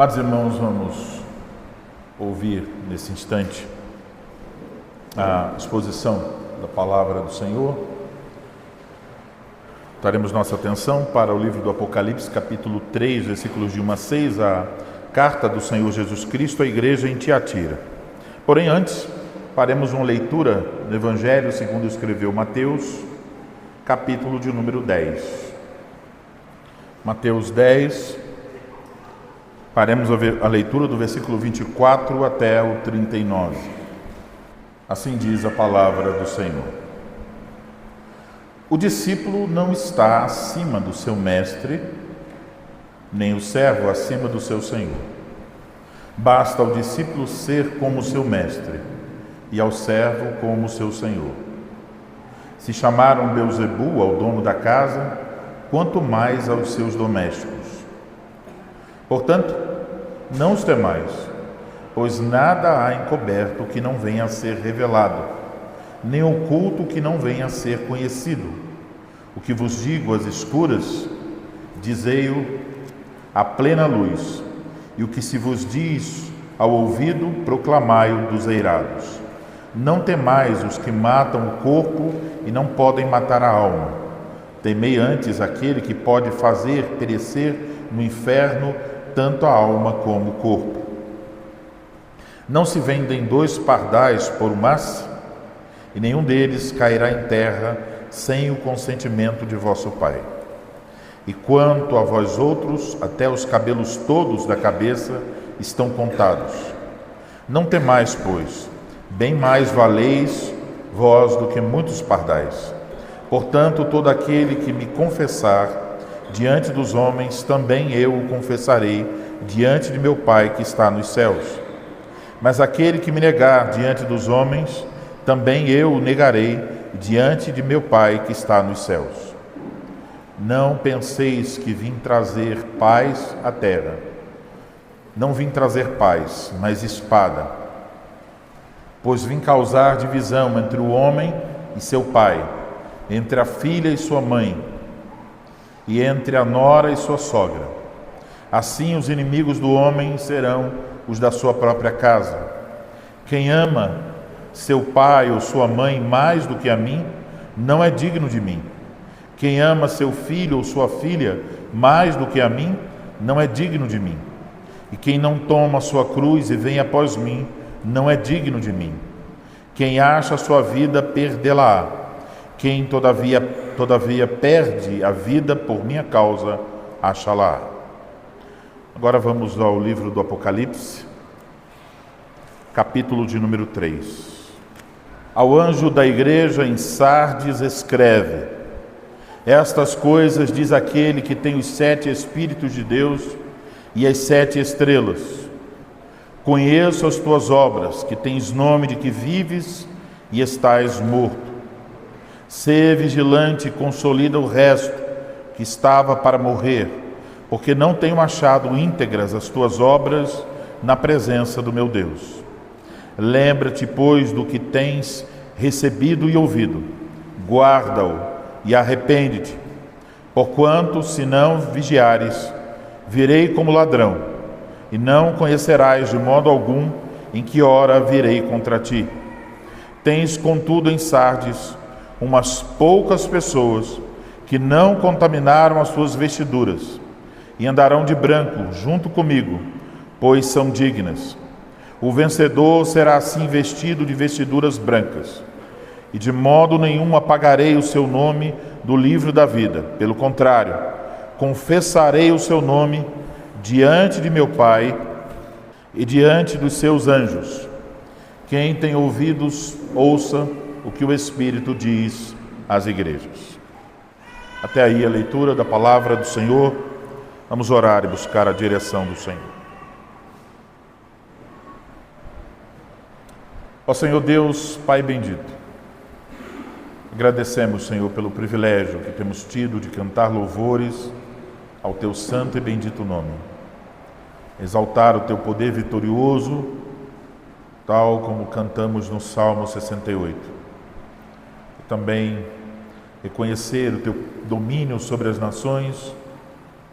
Amados irmãos, vamos ouvir nesse instante a exposição da palavra do Senhor. Daremos nossa atenção para o livro do Apocalipse, capítulo 3, versículos de 1 a 6, a carta do Senhor Jesus Cristo à igreja em Tiatira. Porém, antes, faremos uma leitura do Evangelho segundo escreveu Mateus, capítulo de número 10. Mateus 10, faremos a leitura do versículo 24 até o 39. Assim diz a palavra do Senhor. O discípulo não está acima do seu mestre, nem o servo acima do seu senhor. Basta ao discípulo ser como seu mestre, e ao servo como seu senhor. Se chamaram Beelzebu ao dono da casa, quanto mais aos seus domésticos. Portanto, não os temais, pois nada há encoberto que não venha a ser revelado, nem oculto que não venha a ser conhecido. O que vos digo às escuras, dizei-o à plena luz, e o que se vos diz ao ouvido, proclamai-o dos eirados. Não temais os que matam o corpo e não podem matar a alma. Temei antes aquele que pode fazer perecer no inferno tanto a alma como o corpo. Não se vendem 2 pardais por uma maça, e nenhum deles cairá em terra sem o consentimento de vosso Pai. E quanto a vós outros, até os cabelos todos da cabeça estão contados. Não temais, pois, bem mais valeis vós do que muitos pardais. Portanto, todo aquele que me confessar diante dos homens, também eu o confessarei diante de meu Pai que está nos céus. Mas aquele que me negar diante dos homens, também eu o negarei diante de meu Pai que está nos céus. Não penseis que vim trazer paz à terra. Não vim trazer paz, mas espada. Pois vim causar divisão entre o homem e seu pai, entre a filha e sua mãe, e entre a nora e sua sogra. Assim os inimigos do homem serão os da sua própria casa. Quem ama seu pai ou sua mãe mais do que a mim, não é digno de mim. Quem ama seu filho ou sua filha mais do que a mim, não é digno de mim. E quem não toma a sua cruz e vem após mim, não é digno de mim. Quem acha a sua vida, perdê-la-á. Quem todavia perde a vida por minha causa, acha-la. Agora vamos ao livro do Apocalipse, capítulo de número 3. Ao anjo da igreja em Sardes escreve: estas coisas diz aquele que tem os 7 Espíritos de Deus e as 7 estrelas. Conheço as tuas obras, que tens nome de que vives e estás morto. Sê vigilante e consolida o resto que estava para morrer, porque não tenho achado íntegras as tuas obras na presença do meu Deus. Lembra-te, pois, do que tens recebido e ouvido, guarda-o e arrepende-te, porquanto, se não vigiares, virei como ladrão, e não conhecerás de modo algum em que hora virei contra ti. Tens, contudo, em Sardes umas poucas pessoas que não contaminaram as suas vestiduras e andarão de branco junto comigo, pois são dignas. O vencedor será assim vestido de vestiduras brancas, e de modo nenhum apagarei o seu nome do livro da vida. Pelo contrário, confessarei o seu nome diante de meu Pai e diante dos seus anjos. Quem tem ouvidos, ouça o que o Espírito diz às igrejas. Até aí a leitura da palavra do Senhor. Vamos orar e buscar a direção do Senhor. Ó Senhor Deus, Pai bendito, agradecemos, Senhor, pelo privilégio que temos tido de cantar louvores ao Teu santo e bendito nome. Exaltar o Teu poder vitorioso, tal como cantamos no Salmo 68. Também reconhecer o Teu domínio sobre as nações,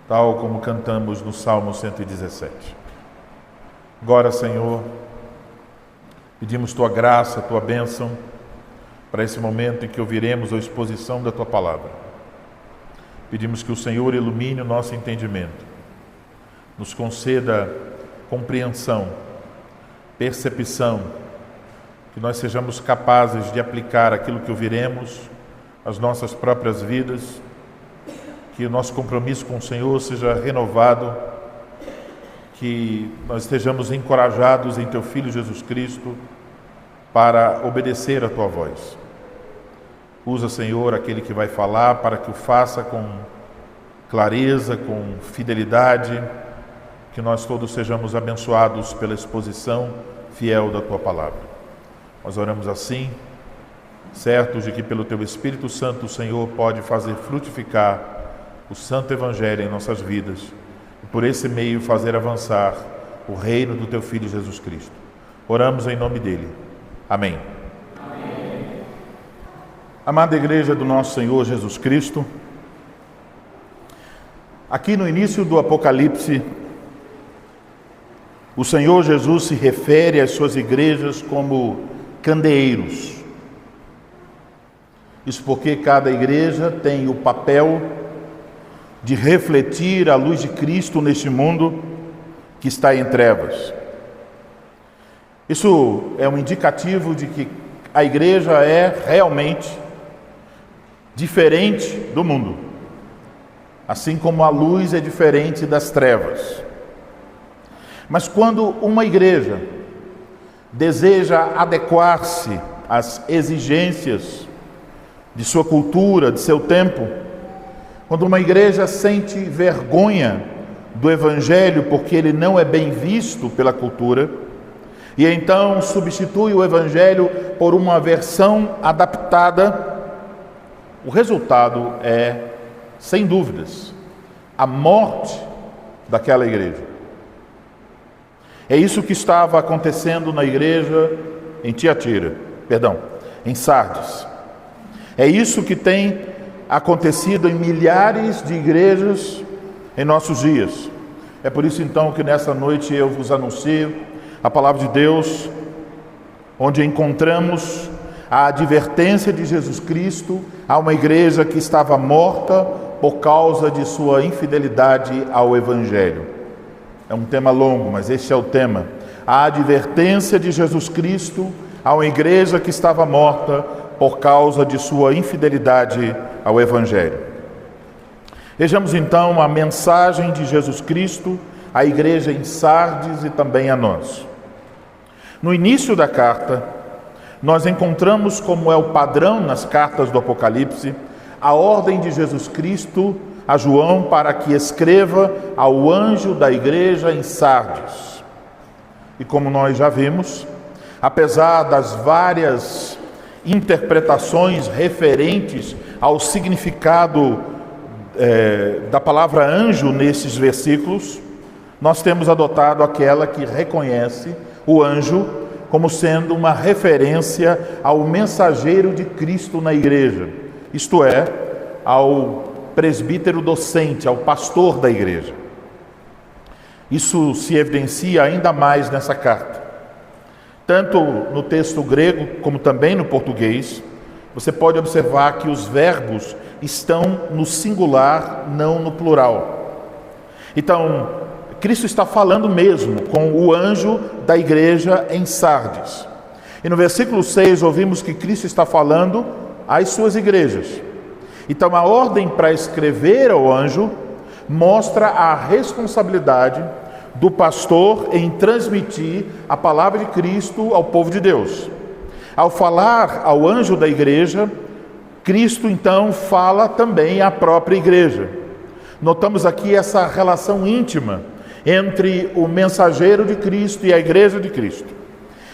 tal como cantamos no Salmo 117. Agora, Senhor, pedimos Tua graça, Tua bênção para esse momento em que ouviremos a exposição da Tua palavra. Pedimos que o Senhor ilumine o nosso entendimento, nos conceda compreensão, percepção, que nós sejamos capazes de aplicar aquilo que ouviremos às nossas próprias vidas, que o nosso compromisso com o Senhor seja renovado, que nós estejamos encorajados em Teu Filho Jesus Cristo para obedecer a Tua voz. Usa, Senhor, aquele que vai falar para que o faça com clareza, com fidelidade, que nós todos sejamos abençoados pela exposição fiel da Tua palavra. Nós oramos assim, certos de que pelo Teu Espírito Santo o Senhor pode fazer frutificar o Santo Evangelho em nossas vidas e por esse meio fazer avançar o reino do Teu Filho Jesus Cristo. Oramos em nome dEle. Amém. Amada Igreja do nosso Senhor Jesus Cristo, aqui no início do Apocalipse, o Senhor Jesus se refere às suas igrejas como candeeiros. Isso porque cada igreja tem o papel de refletir a luz de Cristo neste mundo que está em trevas. Isso é um indicativo de que a igreja é realmente diferente do mundo, assim como a luz é diferente das trevas. Mas quando uma igreja deseja adequar-se às exigências de sua cultura, de seu tempo, quando uma igreja sente vergonha do Evangelho porque ele não é bem visto pela cultura, e então substitui o Evangelho por uma versão adaptada, o resultado é, sem dúvidas, a morte daquela igreja. É isso que estava acontecendo na igreja em Sardes. É isso que tem acontecido em milhares de igrejas em nossos dias. É por isso então que nessa noite eu vos anuncio a palavra de Deus, onde encontramos a advertência de Jesus Cristo a uma igreja que estava morta por causa de sua infidelidade ao Evangelho. É um tema longo, mas este é o tema. A advertência de Jesus Cristo a uma igreja que estava morta por causa de sua infidelidade ao Evangelho. Vejamos então a mensagem de Jesus Cristo à igreja em Sardes e também a nós. No início da carta, nós encontramos, como é o padrão nas cartas do Apocalipse, a ordem de Jesus Cristo a João para que escreva ao anjo da igreja em Sardes. E como nós já vimos, apesar das várias interpretações referentes ao significado da palavra anjo nesses versículos, nós temos adotado aquela que reconhece o anjo como sendo uma referência ao mensageiro de Cristo na igreja, isto é, ao presbítero docente, ao pastor da igreja. Isso se evidencia ainda mais nessa carta. Tanto no texto grego como também no português, você pode observar que os verbos estão no singular, não no plural. Então, Cristo está falando mesmo com o anjo da igreja em Sardes. E no versículo 6 ouvimos que Cristo está falando às suas igrejas. Então a ordem para escrever ao anjo mostra a responsabilidade do pastor em transmitir a palavra de Cristo ao povo de Deus. Ao falar ao anjo da igreja, Cristo então fala também à própria igreja. Notamos aqui essa relação íntima entre o mensageiro de Cristo e a igreja de Cristo.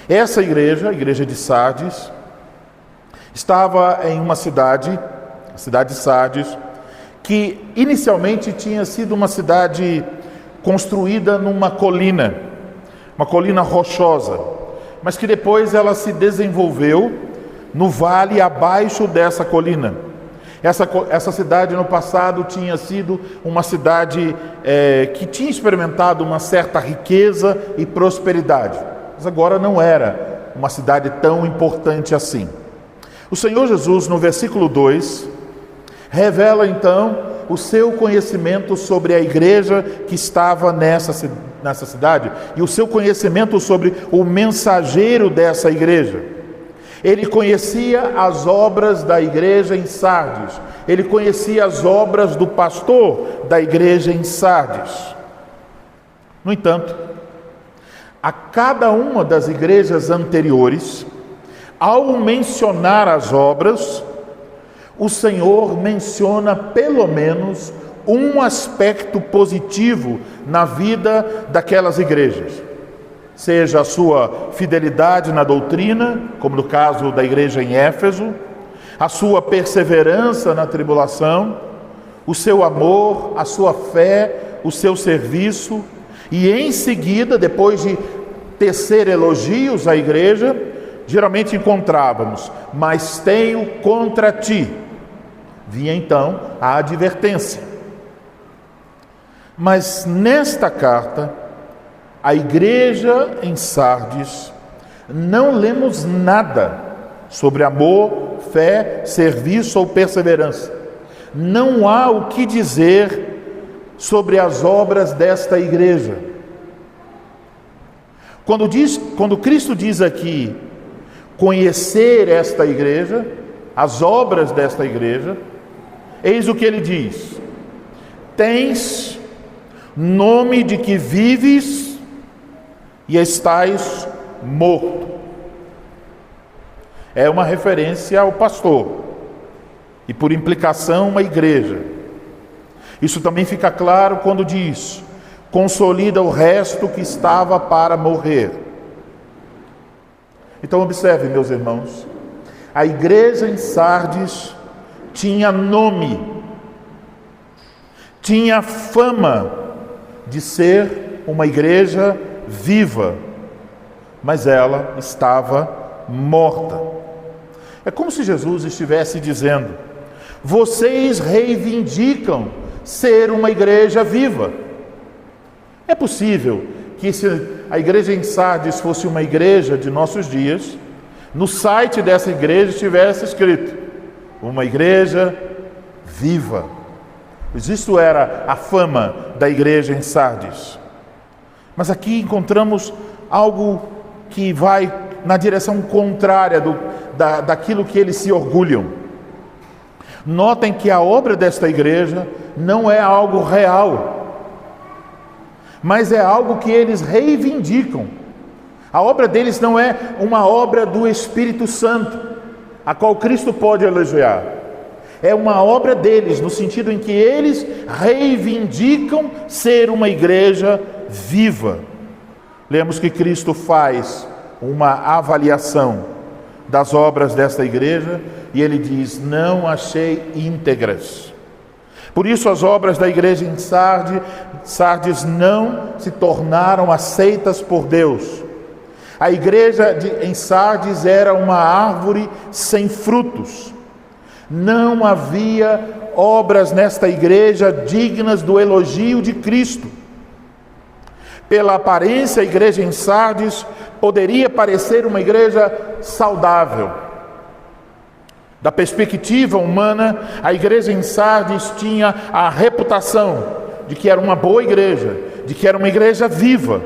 Essa igreja, a igreja de Sardes, estava em uma cidade, a cidade de Sardes, que inicialmente tinha sido uma cidade construída numa colina, uma colina rochosa, mas que depois ela se desenvolveu no vale abaixo dessa colina. Essa cidade no passado tinha sido uma cidade que tinha experimentado uma certa riqueza e prosperidade, mas agora não era uma cidade tão importante assim. O Senhor Jesus, no versículo 2, revela então o seu conhecimento sobre a igreja que estava nessa cidade e o seu conhecimento sobre o mensageiro dessa igreja. Ele conhecia as obras da igreja em Sardes, ele conhecia as obras do pastor da igreja em Sardes. No entanto, a cada uma das igrejas anteriores, ao mencionar as obras, o Senhor menciona pelo menos um aspecto positivo na vida daquelas igrejas. Seja a sua fidelidade na doutrina, como no caso da igreja em Éfeso, a sua perseverança na tribulação, o seu amor, a sua fé, o seu serviço, e em seguida, depois de tecer elogios à igreja, geralmente encontrávamos: mas tenho contra ti. Vinha então a advertência. Mas nesta carta, a igreja em Sardes, não lemos nada sobre amor, fé, serviço ou perseverança. Não há o que dizer sobre as obras desta igreja. Quando Cristo diz aqui, conhecer esta igreja, as obras desta igreja, eis o que ele diz: tens nome de que vives e estais morto. É uma referência ao pastor e, por implicação, uma igreja. Isso também fica claro quando diz: consolida o resto que estava para morrer. Então observe, meus irmãos, a igreja em Sardes tinha nome, tinha fama de ser uma igreja viva, mas ela estava morta. É como se Jesus estivesse dizendo: vocês reivindicam ser uma igreja viva. É possível que se a igreja em Sardes fosse uma igreja de nossos dias, no site dessa igreja estivesse escrito: uma igreja viva. Pois isso era a fama da igreja em Sardes. Mas aqui encontramos algo que vai na direção contrária daquilo que eles se orgulham. Notem que a obra desta igreja não é algo real, mas é algo que eles reivindicam. A obra deles não é uma obra do Espírito Santo, a qual Cristo pode elogiar. É uma obra deles, no sentido em que eles reivindicam ser uma igreja viva. Lemos que Cristo faz uma avaliação das obras desta igreja e ele diz: não achei íntegras. Por isso as obras da igreja em Sardes não se tornaram aceitas por Deus. A igreja em Sardes era uma árvore sem frutos. Não havia obras nesta igreja dignas do elogio de Cristo. Pela aparência, a igreja em Sardes poderia parecer uma igreja saudável. Da perspectiva humana, a igreja em Sardes tinha a reputação de que era uma boa igreja, de que era uma igreja viva.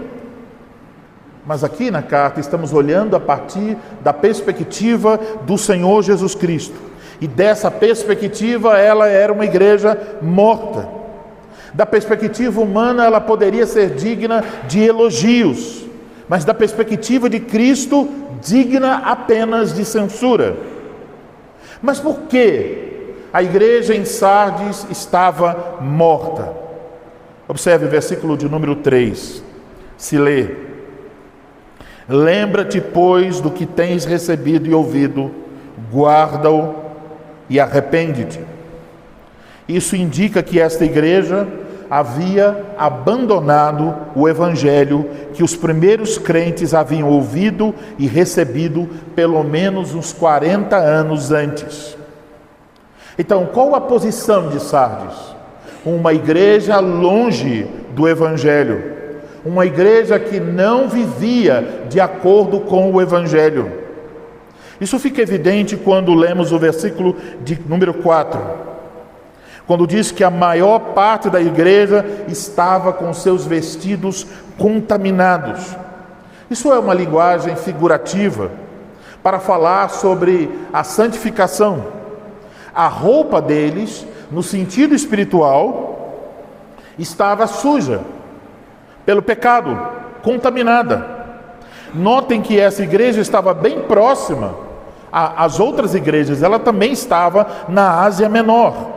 Mas aqui na carta estamos olhando a partir da perspectiva do Senhor Jesus Cristo. E dessa perspectiva, ela era uma igreja morta. Da perspectiva humana, ela poderia ser digna de elogios, mas da perspectiva de Cristo, digna apenas de censura. Mas por que a igreja em Sardes estava morta? Observe o versículo de número 3. Se lê: lembra-te, pois, do que tens recebido e ouvido, guarda-o e arrepende-te. Isso indica que esta igreja havia abandonado o evangelho que os primeiros crentes haviam ouvido e recebido pelo menos uns 40 anos antes. Então, qual a posição de Sardes? Uma igreja longe do Evangelho. Uma igreja que não vivia de acordo com o Evangelho. Isso fica evidente quando lemos o versículo de número 4. Quando diz que a maior parte da igreja estava com seus vestidos contaminados. Isso é uma linguagem figurativa para falar sobre a santificação. A roupa deles, no sentido espiritual, estava suja pelo pecado, contaminada. Notem que essa igreja estava bem próxima às outras igrejas. Ela também estava na Ásia Menor.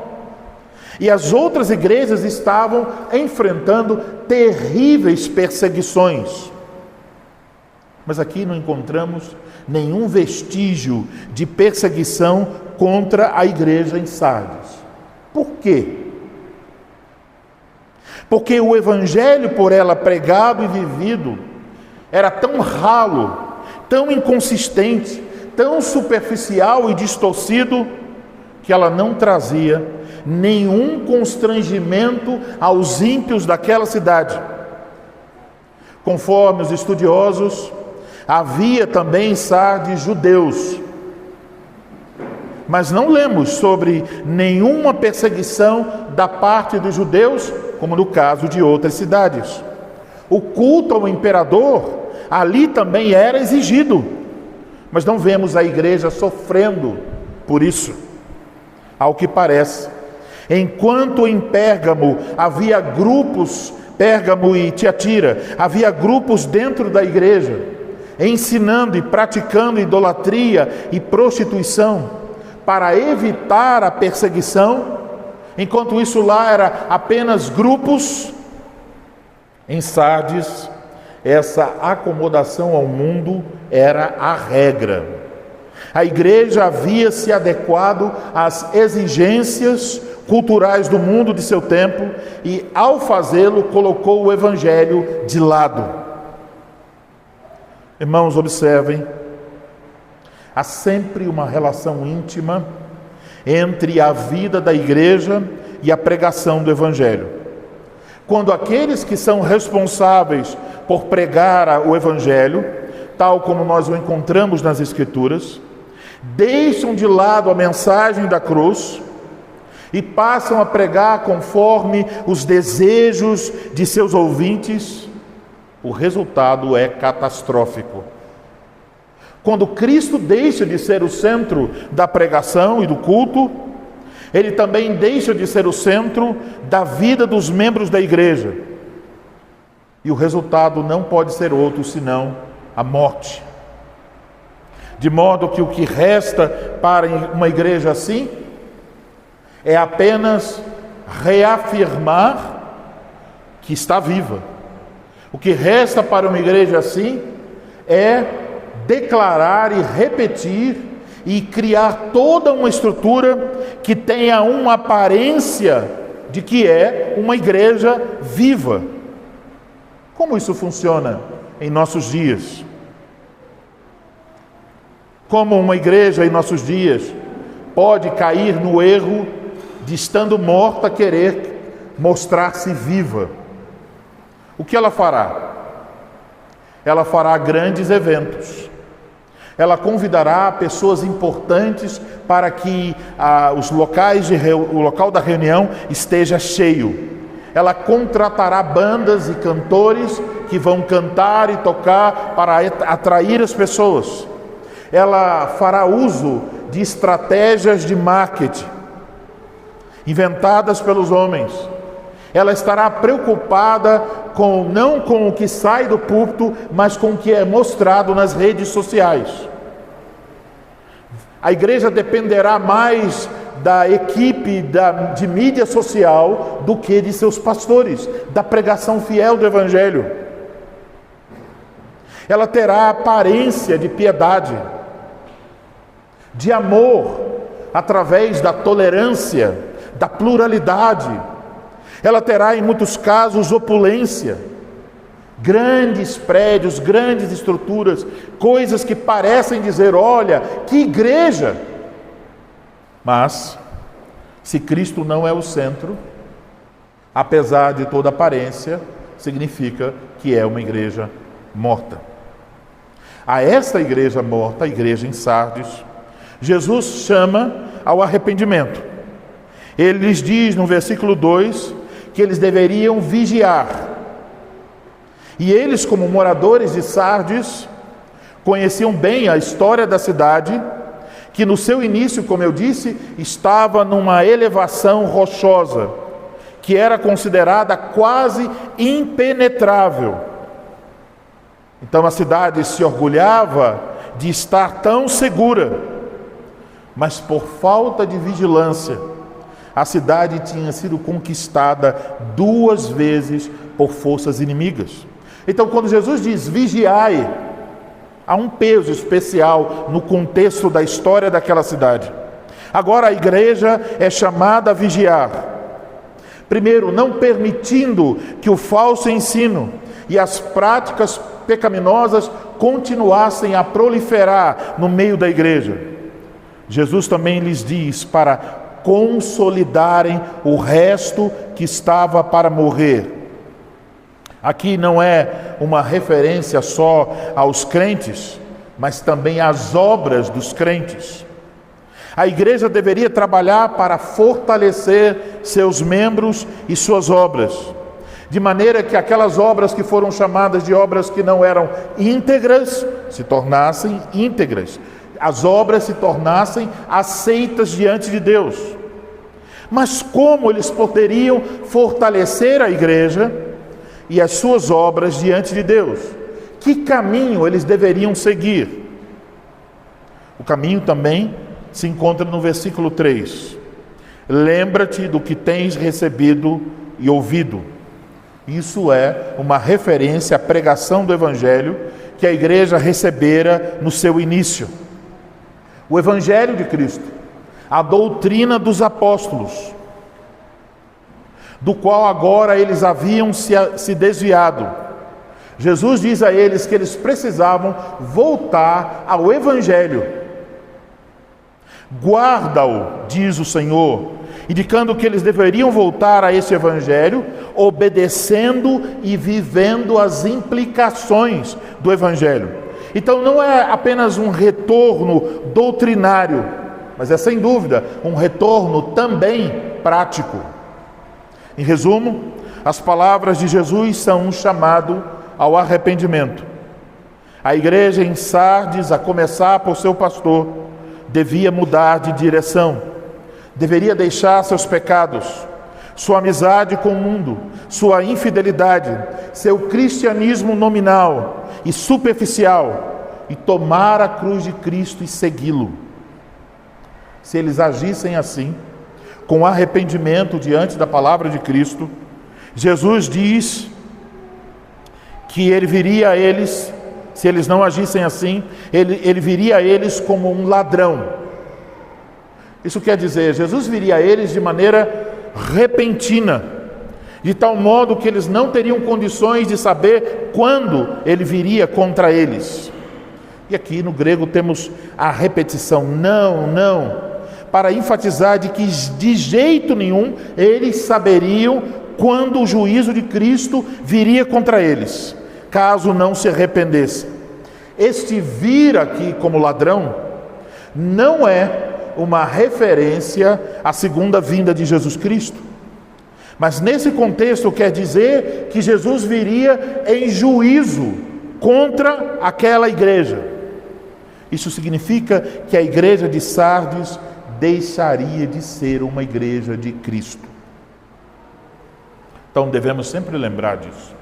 E as outras igrejas estavam enfrentando terríveis perseguições. Mas aqui não encontramos nenhum vestígio de perseguição contra a igreja em Sardes. Por quê? Porque o evangelho por ela pregado e vivido era tão ralo, tão inconsistente, tão superficial e distorcido, que ela não trazia nenhum constrangimento aos ímpios daquela cidade. Conforme os estudiosos, havia também em Sardes judeus, mas não lemos sobre nenhuma perseguição da parte dos judeus, como no caso de outras cidades. O culto ao imperador ali também era exigido, mas não vemos a igreja sofrendo por isso. Ao que parece, enquanto em Pérgamo havia grupos, Pérgamo e Tiatira, havia grupos dentro da igreja, ensinando e praticando idolatria e prostituição, para evitar a perseguição. Enquanto isso lá era apenas grupos, em Sardes, essa acomodação ao mundo era a regra. A igreja havia se adequado às exigências culturais do mundo de seu tempo e, ao fazê-lo, colocou o evangelho de lado. Irmãos, observem, há sempre uma relação íntima entre a vida da igreja e a pregação do evangelho. Quando aqueles que são responsáveis por pregar o evangelho, tal como nós o encontramos nas Escrituras, deixam de lado a mensagem da cruz e passam a pregar conforme os desejos de seus ouvintes, o resultado é catastrófico. Quando Cristo deixa de ser o centro da pregação e do culto, Ele também deixa de ser o centro da vida dos membros da igreja. E o resultado não pode ser outro senão a morte. De modo que o que resta para uma igreja assim é apenas reafirmar que está viva. O que resta para uma igreja assim é declarar e repetir e criar toda uma estrutura que tenha uma aparência de que é uma igreja viva. Como isso funciona em nossos dias? Como uma igreja em nossos dias pode cair no erro de, estando morta, querer mostrar-se viva? O que ela fará? Ela fará grandes eventos. Ela convidará pessoas importantes para que o local da reunião esteja cheio. Ela contratará bandas e cantores que vão cantar e tocar para atrair as pessoas. Ela fará uso de estratégias de marketing inventadas pelos homens. Ela estará preocupada não com o que sai do púlpito, mas com o que é mostrado nas redes sociais. A igreja dependerá mais da equipe de mídia social do que de seus pastores, da pregação fiel do evangelho. Ela terá a aparência de piedade, de amor, através da tolerância, da pluralidade. Ela terá, em muitos casos, opulência, grandes prédios, grandes estruturas, coisas que parecem dizer: olha, que igreja! Mas Se Cristo não é o centro, apesar de toda aparência, significa que é uma igreja morta. A esta igreja morta, a igreja em Sardes, Jesus chama ao arrependimento. Ele lhes diz no versículo 2 que eles deveriam vigiar. E eles, como moradores de Sardes, conheciam bem a história da cidade, que no seu início, como eu disse, estava numa elevação rochosa, que era considerada quase impenetrável. Então a cidade se orgulhava de estar tão segura, mas por falta de vigilância, a cidade tinha sido conquistada 2 vezes por forças inimigas. Então, quando Jesus diz vigiai, há um peso especial no contexto da história daquela cidade. Agora a igreja é chamada a vigiar. Primeiro, não permitindo que o falso ensino e as práticas pecaminosas continuassem a proliferar no meio da igreja. Jesus também lhes diz para consolidarem o resto que estava para morrer. Aqui não é uma referência só aos crentes, mas também às obras dos crentes. A igreja deveria trabalhar para fortalecer seus membros e suas obras, de maneira que aquelas obras que foram chamadas de obras que não eram íntegras, se tornassem íntegras. As obras se tornassem aceitas diante de Deus. Mas como eles poderiam fortalecer a igreja e as suas obras diante de Deus? Que caminho eles deveriam seguir? O caminho também se encontra no versículo 3. Lembra-te do que tens recebido e ouvido. Isso é uma referência à pregação do Evangelho que a igreja recebera no seu início. O Evangelho de Cristo, a doutrina dos apóstolos, do qual agora eles haviam se desviado. Jesus diz a eles que eles precisavam voltar ao Evangelho. Guarda-o, diz o Senhor, indicando que eles deveriam voltar a esse Evangelho, obedecendo e vivendo as implicações do Evangelho. Então não é apenas um retorno doutrinário, mas é sem dúvida um retorno também prático. Em resumo, as palavras de Jesus são um chamado ao arrependimento. A igreja em Sardes, a começar por seu pastor, devia mudar de direção, deveria deixar seus pecados, sua amizade com o mundo, sua infidelidade, seu cristianismo nominal e superficial, e tomar a cruz de Cristo e segui-lo. Se eles agissem assim, com arrependimento diante da palavra de Cristo, Jesus diz que ele viria a eles, se eles não agissem assim, ele viria a eles como um ladrão. Isso quer dizer, Jesus viria a eles de maneira repentina, de tal modo que eles não teriam condições de saber quando ele viria contra eles. E aqui no grego temos a repetição, não, para enfatizar de que de jeito nenhum eles saberiam quando o juízo de Cristo viria contra eles, caso não se arrependessem. Este vir aqui como ladrão não é uma referência à segunda vinda de Jesus Cristo, mas nesse contexto quer dizer que Jesus viria em juízo contra aquela igreja. Isso significa que a igreja de Sardes deixaria de ser uma igreja de Cristo. Então devemos sempre lembrar disso.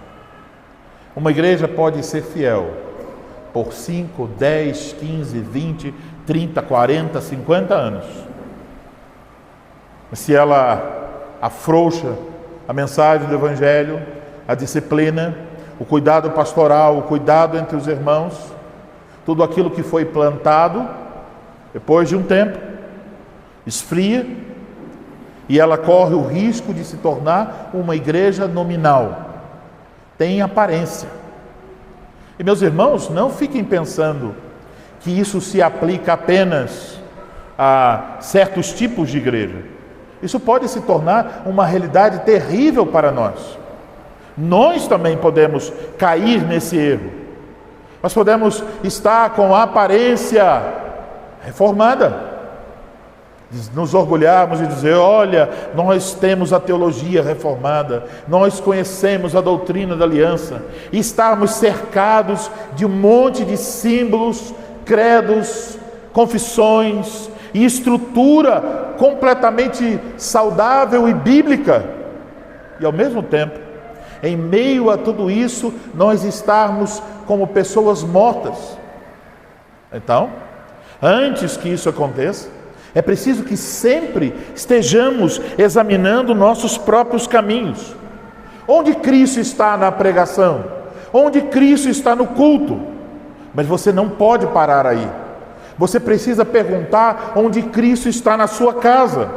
Uma igreja pode ser fiel por 5, 10, 15, 20, 30, 40, 50 anos. Se ela afrouxa a mensagem do Evangelho, a disciplina, o cuidado pastoral, o cuidado entre os irmãos, tudo aquilo que foi plantado, depois de um tempo, esfria, e ela corre o risco de se tornar uma igreja nominal. Tem aparência. E meus irmãos, não fiquem pensando que isso se aplica apenas a certos tipos de igreja. Isso pode se tornar uma realidade terrível para nós. Nós também podemos cair nesse erro. Nós podemos estar com a aparência reformada, nos orgulharmos e dizer: olha, nós temos a teologia reformada, nós conhecemos a doutrina da aliança, e estarmos cercados de um monte de símbolos, credos, confissões e estrutura completamente saudável e bíblica, e ao mesmo tempo, em meio a tudo isso, nós estarmos como pessoas mortas. Então, antes que isso aconteça, é preciso que sempre estejamos examinando nossos próprios caminhos. Onde Cristo está na pregação? Onde Cristo está no culto? Mas você não pode parar aí. Você precisa perguntar onde Cristo está na sua casa,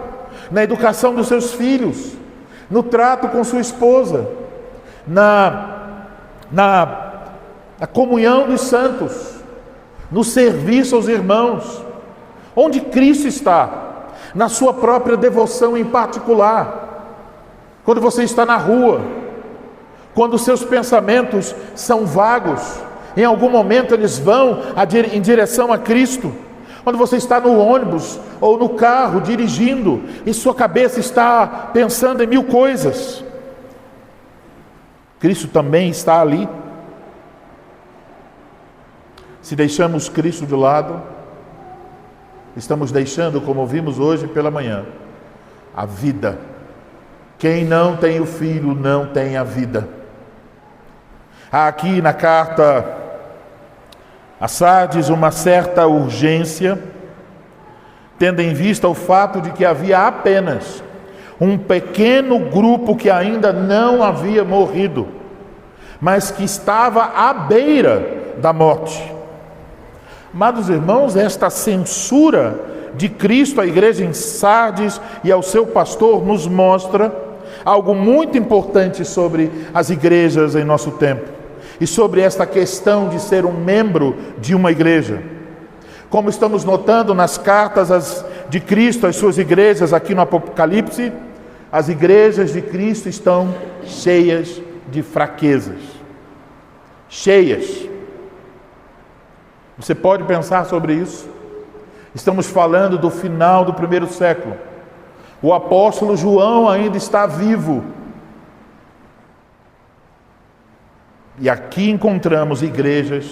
na educação dos seus filhos, no trato com sua esposa, na comunhão dos santos, no serviço aos irmãos. Onde Cristo está? Na sua própria devoção em particular. Quando você está na rua, quando os seus pensamentos são vagos, em algum momento eles vão em direção a Cristo. Quando você está no ônibus ou no carro dirigindo e sua cabeça está pensando em mil coisas, Cristo também está ali. Se deixamos Cristo de lado, estamos deixando, como vimos hoje pela manhã, a vida. Quem não tem o Filho não tem a vida. Há aqui na carta a Sardes uma certa urgência, tendo em vista o fato de que havia apenas um pequeno grupo que ainda não havia morrido, mas que estava à beira da morte. Amados irmãos, esta censura de Cristo à igreja em Sardes e ao seu pastor nos mostra algo muito importante sobre as igrejas em nosso tempo e sobre esta questão de ser um membro de uma igreja. Como estamos notando nas cartas de Cristo às suas igrejas aqui no Apocalipse, as igrejas de Cristo estão cheias de fraquezas. Cheias. Você pode pensar sobre isso? Estamos falando do final do primeiro século. O apóstolo João ainda está vivo. E aqui encontramos igrejas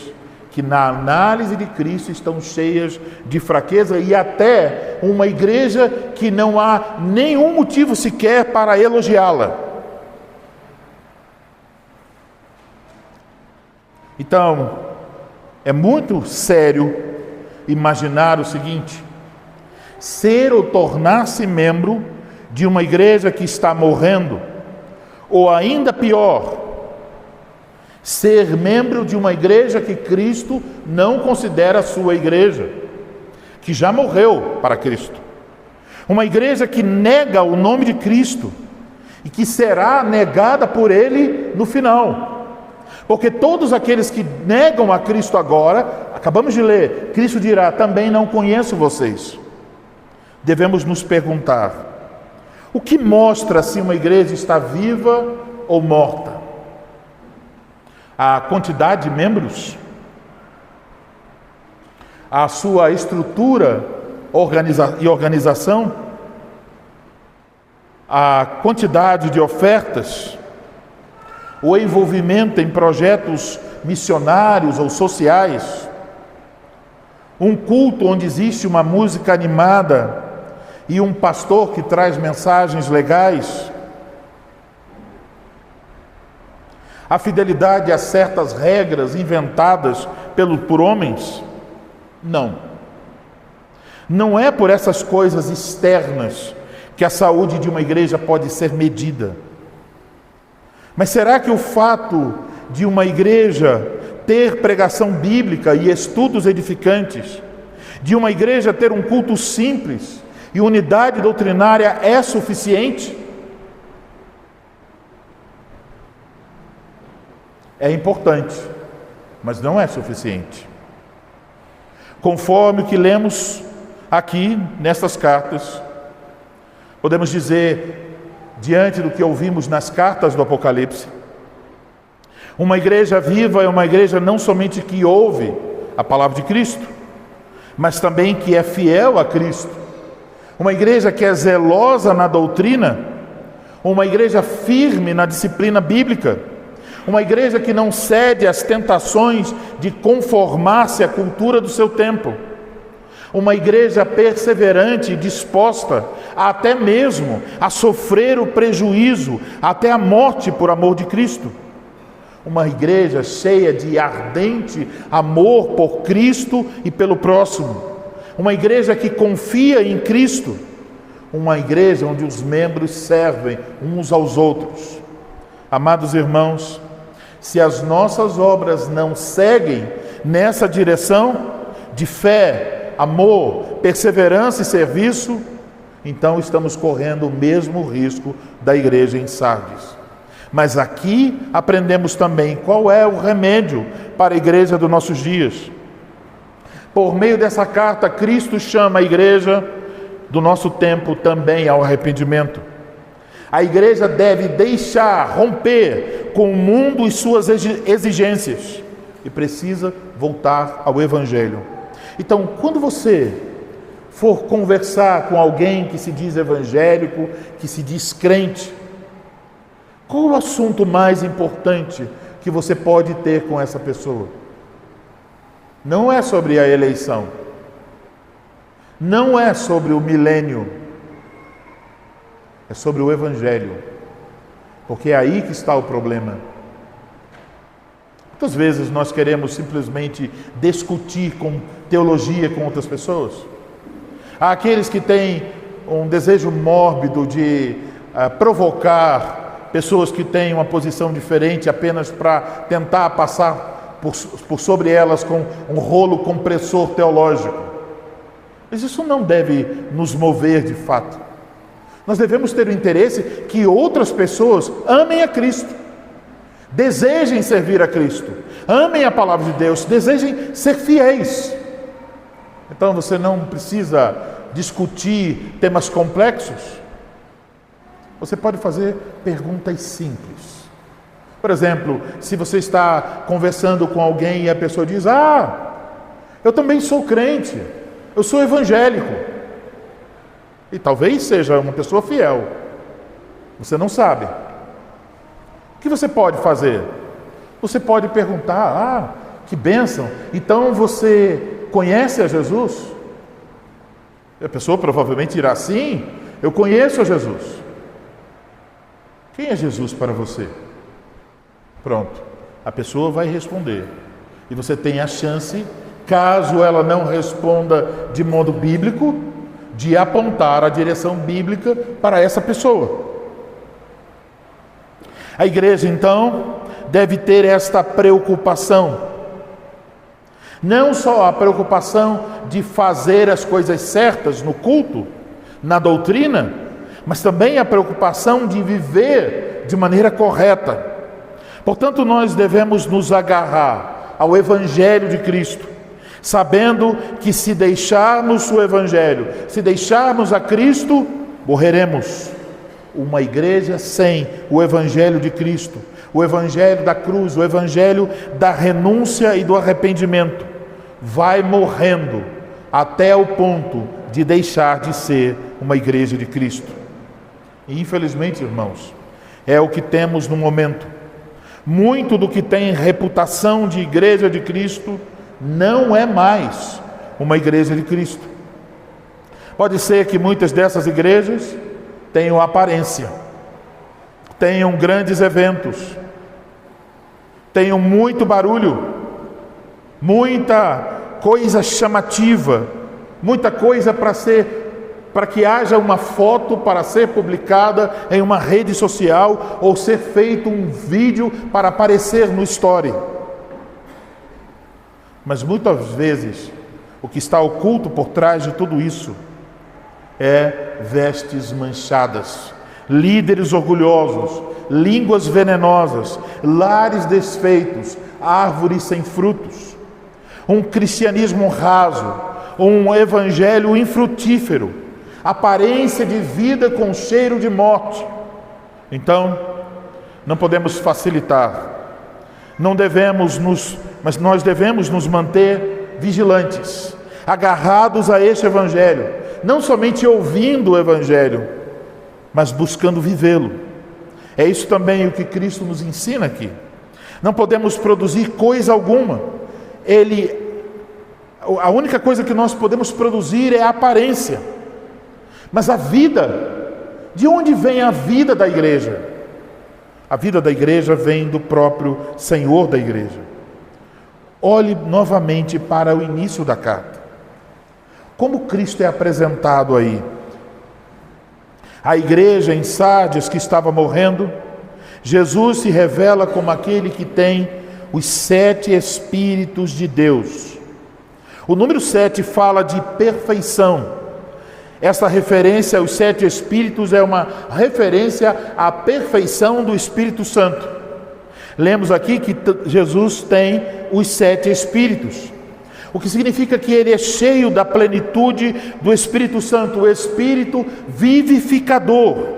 que na análise de Cristo estão cheias de fraqueza, e até uma igreja que não há nenhum motivo sequer para elogiá-la. Então, é muito sério imaginar o seguinte: ser ou tornar-se membro de uma igreja que está morrendo, ou ainda pior, ser membro de uma igreja que Cristo não considera sua igreja, que já morreu para Cristo. Uma igreja que nega o nome de Cristo e que será negada por Ele no final. Porque todos aqueles que negam a Cristo agora, acabamos de ler, Cristo dirá: também não conheço vocês. Devemos nos perguntar: o que mostra se uma igreja está viva ou morta? A quantidade de membros? A sua estrutura e organização? A quantidade de ofertas? O envolvimento em projetos missionários ou sociais? Um culto onde existe uma música animada e um pastor que traz mensagens legais? A fidelidade a certas regras inventadas por homens? Não. Não é por essas coisas externas que a saúde de uma igreja pode ser medida. Mas será que o fato de uma igreja ter pregação bíblica e estudos edificantes, de uma igreja ter um culto simples e unidade doutrinária é suficiente? É importante, mas não é suficiente. Conforme o que lemos aqui nestas cartas, Podemos dizer, diante do que ouvimos nas cartas do Apocalipse, uma igreja viva é uma igreja não somente que ouve a palavra de Cristo, mas também que é fiel a Cristo. Uma igreja que é zelosa na doutrina, uma igreja firme na disciplina bíblica, uma igreja que não cede às tentações de conformar-se à cultura do seu tempo, uma igreja perseverante e disposta até mesmo a sofrer o prejuízo, até a morte por amor de Cristo. Uma igreja cheia de ardente amor por Cristo e pelo próximo. Uma igreja que confia em Cristo. Uma igreja onde os membros servem uns aos outros. Amados irmãos, se as nossas obras não seguem nessa direção de fé, amor, perseverança e serviço, então estamos correndo o mesmo risco da igreja em Sardes. Mas aqui aprendemos também qual é o remédio para a igreja dos nossos dias. Por meio dessa carta, Cristo chama a igreja do nosso tempo também ao arrependimento. A igreja deve deixar, romper com o mundo e suas exigências e precisa voltar ao Evangelho. Então, quando você for conversar com alguém que se diz evangélico, que se diz crente, qual o assunto mais importante que você pode ter com essa pessoa? Não é sobre a eleição, não é sobre o milênio, é sobre o Evangelho, porque é aí que está o problema. Muitas vezes nós queremos simplesmente discutir com teologia com outras pessoas. Há aqueles que têm um desejo mórbido de provocar pessoas que têm uma posição diferente apenas para tentar passar por sobre elas com um rolo compressor teológico. Mas isso não deve nos mover de fato. Nós devemos ter o interesse que outras pessoas amem a Cristo, desejem servir a Cristo, amem a palavra de Deus, desejem ser fiéis. Então você não precisa discutir temas complexos. Você pode fazer perguntas simples. Por exemplo, se você está conversando com alguém e a pessoa diz: eu também sou crente, eu sou evangélico. E talvez seja uma pessoa fiel. Você não sabe. O que você pode fazer? Você pode perguntar: que bênção, então você conhece a Jesus? E a pessoa provavelmente dirá: sim, eu conheço a Jesus. Quem é Jesus para você? Pronto, a pessoa vai responder. E você tem a chance, caso ela não responda de modo bíblico, de apontar a direção bíblica para essa pessoa. A igreja, então, deve ter esta preocupação. Não só a preocupação de fazer as coisas certas no culto, na doutrina, mas também a preocupação de viver de maneira correta. Portanto, nós devemos nos agarrar ao Evangelho de Cristo, sabendo que se deixarmos o Evangelho, se deixarmos a Cristo, morreremos. Uma igreja sem o Evangelho de Cristo, o Evangelho da cruz, o Evangelho da renúncia e do arrependimento, vai morrendo até o ponto de deixar de ser uma igreja de Cristo. E infelizmente, irmãos, é o que temos no momento. Muito do que tem reputação de igreja de Cristo não é mais uma igreja de Cristo. Pode ser que muitas dessas igrejas tenham aparência, tenham grandes eventos, tenham muito barulho, muita coisa chamativa, muita coisa para que haja uma foto para ser publicada em uma rede social ou ser feito um vídeo para aparecer no story. Mas muitas vezes o que está oculto por trás de tudo isso é vestes manchadas, líderes orgulhosos, línguas venenosas, lares desfeitos, árvores sem frutos, um cristianismo raso, um evangelho infrutífero, aparência de vida com cheiro de morte. Então, não podemos facilitar, mas nós devemos nos manter vigilantes, agarrados a este Evangelho, não somente ouvindo o Evangelho, mas buscando vivê-lo. É isso também o que Cristo nos ensina aqui. Não podemos produzir coisa alguma. A única coisa que nós podemos produzir é a aparência. Mas a vida, de onde vem a vida da igreja? A vida da igreja vem do próprio Senhor da igreja. Olhe novamente para o início da carta. Como Cristo é apresentado aí? A igreja em Sardes que estava morrendo, Jesus se revela como aquele que tem os 7 Espíritos de Deus. O número 7 fala de perfeição. Essa referência aos 7 Espíritos é uma referência à perfeição do Espírito Santo. Lemos aqui que Jesus tem os 7 Espíritos, o que significa que ele é cheio da plenitude do Espírito Santo, o Espírito vivificador.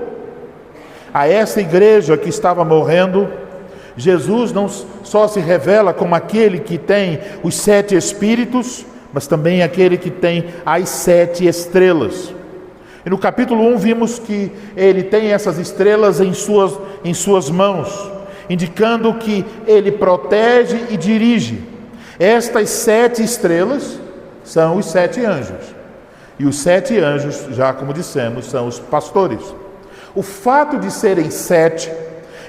A essa igreja que estava morrendo, Jesus não só se revela como aquele que tem os 7 Espíritos, mas também aquele que tem as 7 estrelas. E no capítulo 1 vimos que ele tem essas estrelas em suas mãos, indicando que ele protege e dirige. Estas 7 estrelas são os 7 anjos. E os 7 anjos, já como dissemos, são os pastores. O fato de serem 7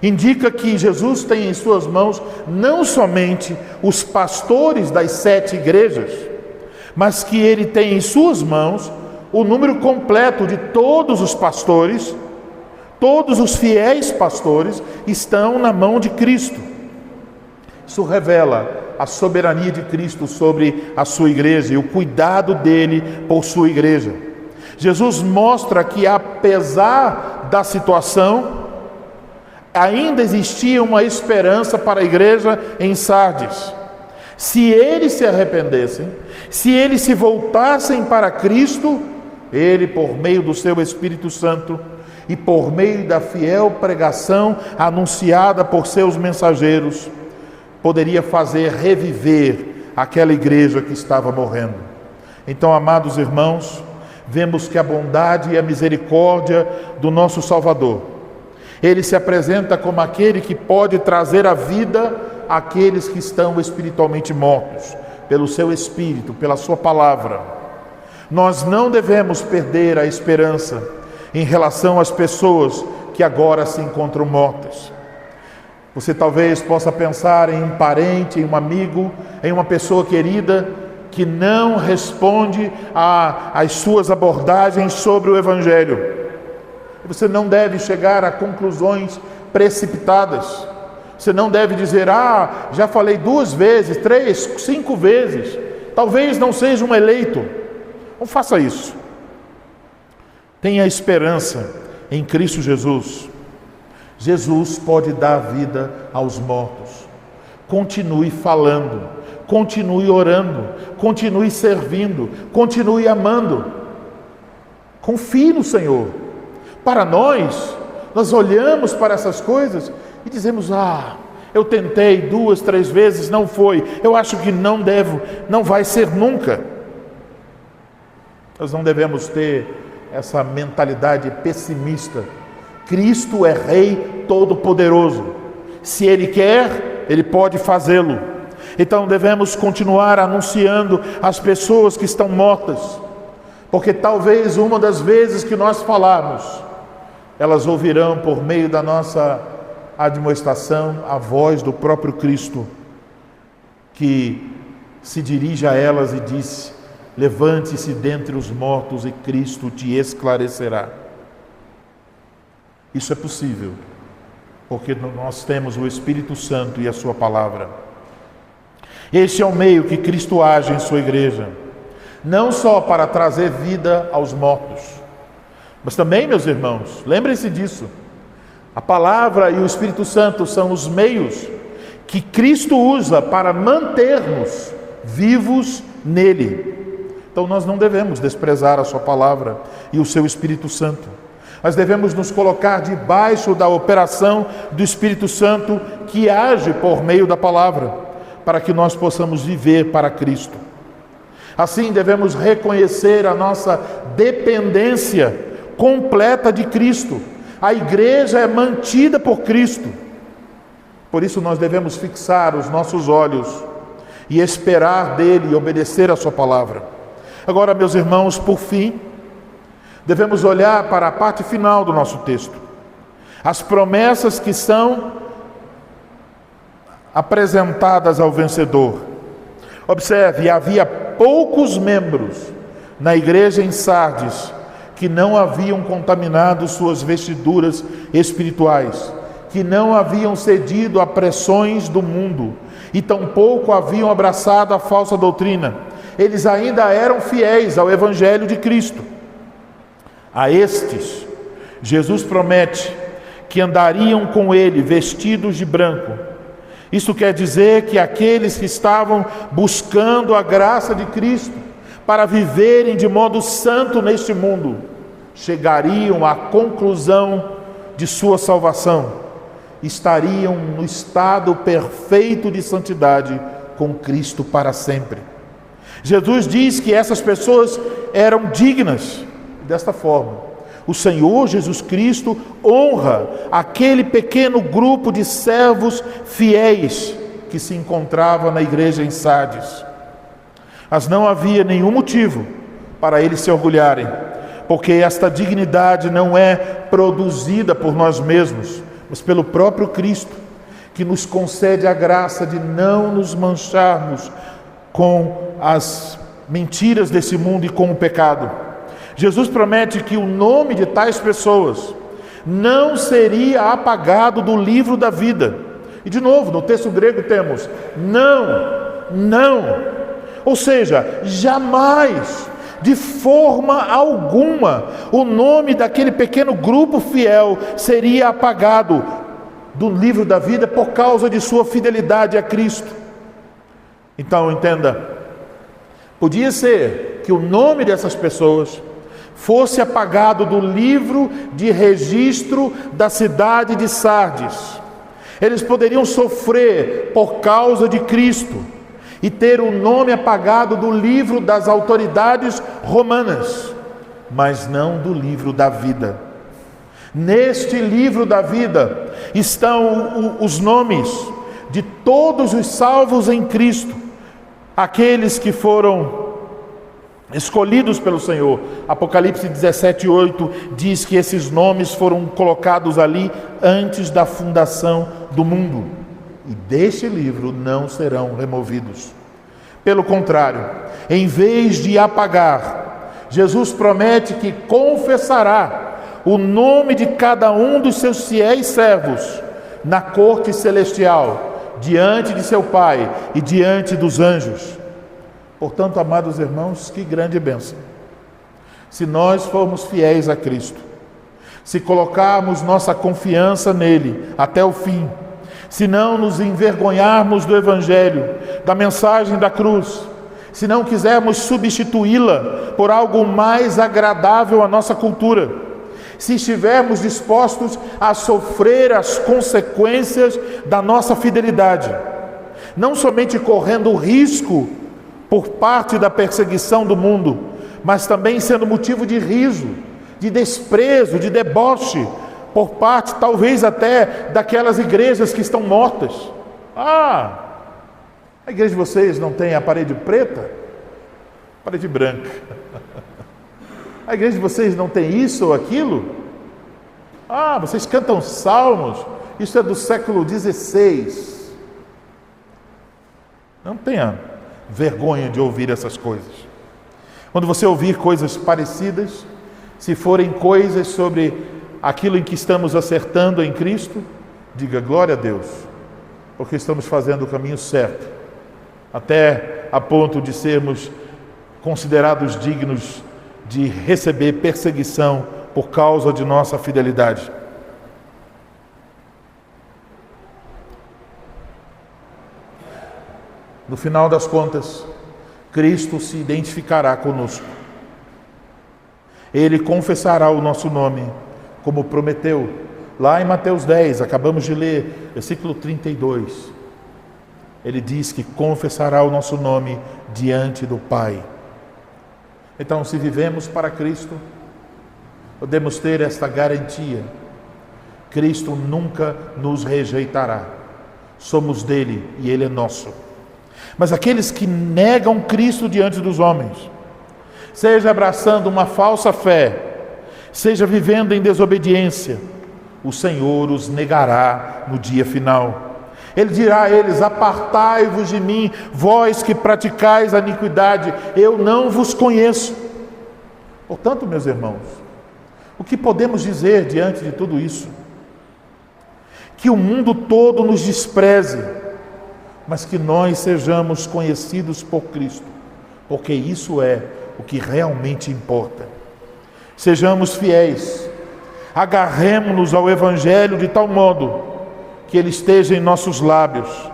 indica que Jesus tem em suas mãos não somente os pastores das 7 igrejas, mas que ele tem em suas mãos o número completo de todos os pastores. Todos os fiéis pastores estão na mão de Cristo. Isso revela a soberania de Cristo sobre a sua igreja e o cuidado dele por sua igreja. Jesus mostra que, apesar da situação, ainda existia uma esperança para a igreja em Sardes. Se eles se arrependessem, se eles se voltassem para Cristo, ele, por meio do seu Espírito Santo e por meio da fiel pregação anunciada por seus mensageiros, poderia fazer reviver aquela igreja que estava morrendo. Então, amados irmãos, vemos que a bondade e a misericórdia do nosso Salvador, ele se apresenta como aquele que pode trazer a vida àqueles que estão espiritualmente mortos, pelo seu Espírito, pela sua palavra. Nós não devemos perder a esperança em relação às pessoas que agora se encontram mortas. Você talvez possa pensar em um parente, em um amigo, em uma pessoa querida que não responde às suas abordagens sobre o Evangelho. Você não deve chegar a conclusões precipitadas. Você não deve dizer, já falei 2 vezes, 3, 5 vezes, talvez não seja um eleito. Não faça isso. Tenha esperança em Cristo Jesus. Jesus pode dar vida aos mortos. Continue falando, continue orando, continue servindo, continue amando. Confie no Senhor. Para nós olhamos para essas coisas e dizemos, eu tentei 2, 3 vezes, não foi. Eu acho que não vai ser nunca. Nós não devemos ter essa mentalidade pessimista. Cristo é Rei Todo-Poderoso. Se Ele quer, Ele pode fazê-lo. Então devemos continuar anunciando às pessoas que estão mortas, porque talvez uma das vezes que nós falarmos, elas ouvirão por meio da nossa admoestação a voz do próprio Cristo, que se dirige a elas e diz: levante-se dentre os mortos e Cristo te esclarecerá. Isso é possível, porque nós temos o Espírito Santo e a sua palavra. Este é o meio que Cristo age em sua igreja, não só para trazer vida aos mortos, mas também, meus irmãos, lembrem-se disso, a palavra e o Espírito Santo são os meios que Cristo usa para manter-nos vivos nele. Então nós não devemos desprezar a sua palavra e o seu Espírito Santo. Nós devemos nos colocar debaixo da operação do Espírito Santo que age por meio da palavra, para que nós possamos viver para Cristo. Assim devemos reconhecer a nossa dependência completa de Cristo. A igreja é mantida por Cristo. Por isso nós devemos fixar os nossos olhos e esperar dele e obedecer a sua palavra. Agora, meus irmãos, por fim, devemos olhar para a parte final do nosso texto. As promessas que são apresentadas ao vencedor. Observe, havia poucos membros na igreja em Sardes que não haviam contaminado suas vestiduras espirituais, que não haviam cedido a pressões do mundo e tampouco haviam abraçado a falsa doutrina. Eles ainda eram fiéis ao Evangelho de Cristo. A estes, Jesus promete que andariam com ele vestidos de branco. Isso quer dizer que aqueles que estavam buscando a graça de Cristo para viverem de modo santo neste mundo, chegariam à conclusão de sua salvação, estariam no estado perfeito de santidade com Cristo para sempre. Jesus diz que essas pessoas eram dignas. Desta forma, o Senhor Jesus Cristo honra aquele pequeno grupo de servos fiéis que se encontrava na igreja em Sardes. Mas não havia nenhum motivo para eles se orgulharem, porque esta dignidade não é produzida por nós mesmos, mas pelo próprio Cristo, que nos concede a graça de não nos mancharmos com as mentiras desse mundo e com o pecado. Jesus promete que o nome de tais pessoas não seria apagado do livro da vida. E de novo, no texto grego temos não. Ou seja, jamais, de forma alguma, o nome daquele pequeno grupo fiel seria apagado do livro da vida por causa de sua fidelidade a Cristo. Então, entenda, podia ser que o nome dessas pessoas fosse apagado do livro de registro da cidade de Sardes. Eles poderiam sofrer por causa de Cristo e ter o nome apagado do livro das autoridades romanas, mas não do livro da vida. Neste livro da vida estão os nomes de todos os salvos em Cristo, aqueles que foram escolhidos pelo Senhor. Apocalipse 17:8 diz que esses nomes foram colocados ali antes da fundação do mundo, e deste livro não serão removidos. Pelo contrário, em vez de apagar, Jesus promete que confessará o nome de cada um dos seus fiéis servos na corte celestial, diante de seu Pai e diante dos anjos. Portanto, amados irmãos, que grande bênção! Se nós formos fiéis a Cristo, se colocarmos nossa confiança nele até o fim, se não nos envergonharmos do Evangelho, da mensagem da cruz, se não quisermos substituí-la por algo mais agradável à nossa cultura, se estivermos dispostos a sofrer as consequências da nossa fidelidade, não somente correndo o risco por parte da perseguição do mundo, mas também sendo motivo de riso, de desprezo, de deboche, por parte talvez até daquelas igrejas que estão mortas. A igreja de vocês não tem a parede preta? Parede branca. A igreja de vocês não tem isso ou aquilo? Vocês cantam salmos, isso é do século XVI. Não tenha vergonha de ouvir essas coisas. Quando você ouvir coisas parecidas, se forem coisas sobre aquilo em que estamos acertando em Cristo, diga glória a Deus, porque estamos fazendo o caminho certo, até a ponto de sermos considerados dignos de receber perseguição por causa de nossa fidelidade. No final das contas, Cristo se identificará conosco. Ele confessará o nosso nome, como prometeu. Lá em Mateus 10, acabamos de ler, versículo 32. Ele diz que confessará o nosso nome diante do Pai. Então, se vivemos para Cristo, podemos ter esta garantia: Cristo nunca nos rejeitará. Somos dele e ele é nosso. Mas aqueles que negam Cristo diante dos homens, seja abraçando uma falsa fé, seja vivendo em desobediência, o Senhor os negará no dia final. Ele dirá a eles: apartai-vos de mim, vós que praticais a iniquidade, eu não vos conheço. Portanto, meus irmãos, o que podemos dizer diante de tudo isso? Que o mundo todo nos despreze, mas que nós sejamos conhecidos por Cristo, porque isso é o que realmente importa. Sejamos fiéis, agarremo-nos ao Evangelho de tal modo que ele esteja em nossos lábios,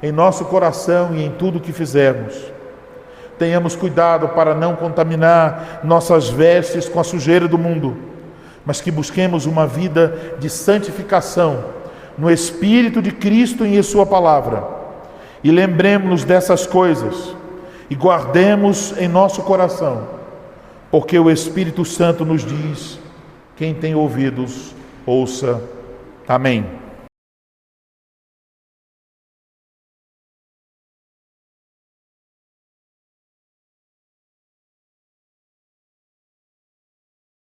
em nosso coração e em tudo que fizermos. Tenhamos cuidado para não contaminar nossas vestes com a sujeira do mundo, mas que busquemos uma vida de santificação no Espírito de Cristo e em sua palavra. E lembremos-nos dessas coisas e guardemos em nosso coração, porque o Espírito Santo nos diz: quem tem ouvidos, ouça. Amém.